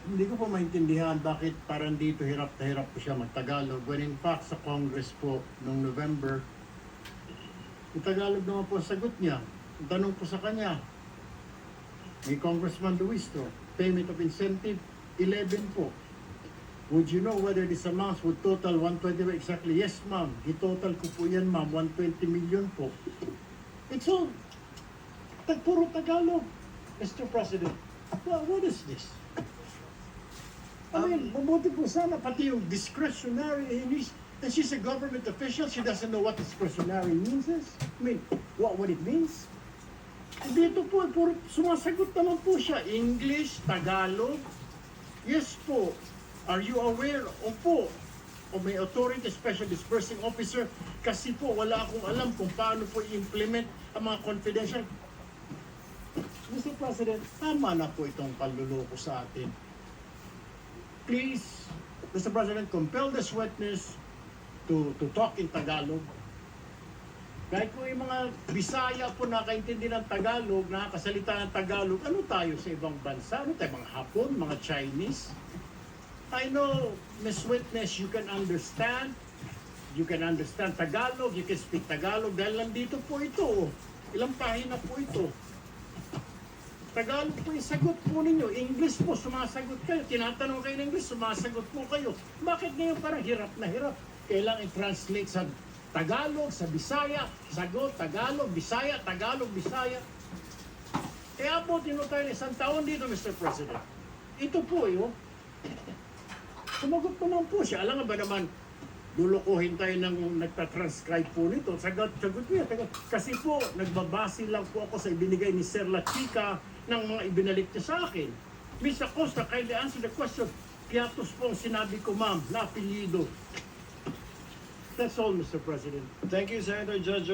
Hindi ko po maintindihan bakit parang dito hirap na hirap po siya mag-Tagalog. When in fact, sa Congress po, noong November, yung Tagalog naman po ang sagot niya. Ang tanong po sa kanya, ni Congressman Luisto, payment of incentive, 11 po. Would you know whether this amount would total 120 exactly? Yes, ma'am. I-total ko po yan, ma'am. 120 million po. It's all puro Tagalog, Mr. President. What is this? I mean, mabuti po sana, pati yung discretionary, and she's a government official, she doesn't know what discretionary means is. I mean, what it means? Dito po, puro sumasagot naman po siya. English, Tagalog. Yes po. Are you aware? Opo. O may authority, special dispersing officer. Kasi po, wala akong alam kung paano po i-implement ang mga confidential. Mr. President, tama na po itong panluloko sa atin. Please, Mr. President, compel this witness to talk in Tagalog. Kahit kung yung mga Bisaya po nakaintindi ng Tagalog, nakakasalita ng Tagalog, ano tayo sa ibang bansa? Ano tayo, mga Hapon, mga Chinese? I know, Ms. Witness, you can understand Tagalog, you can speak Tagalog, dahil nandito po ito. Ilang pahina po ito. Tagalog po yung sagot po ninyo. English po, sumasagot kayo. Tinatanong kayo ng English, sumasagot po kayo. Bakit ngayon parang hirap na hirap? Kailangan i-translate sa Tagalog, sa Bisaya, sagot, Tagalog, Bisaya, Tagalog, Bisaya. Kaya po, tayo isang taon dito, Mr. President. Ito po yun. Sumagot naman po siya. Alam nga ba naman, lulukuhin tayo ng nagtatranscribe po nito. Sagot niya. Kasi po, nagbabase lang po ako sa ibinigay ni Sir La Chica ng mga ibinalik niya sa akin. Miss Acosta, kindly answer the question. Piatos po ang sinabi ko, ma'am, na apelyido. That's all, Mr. President. Thank you, Senator Judge.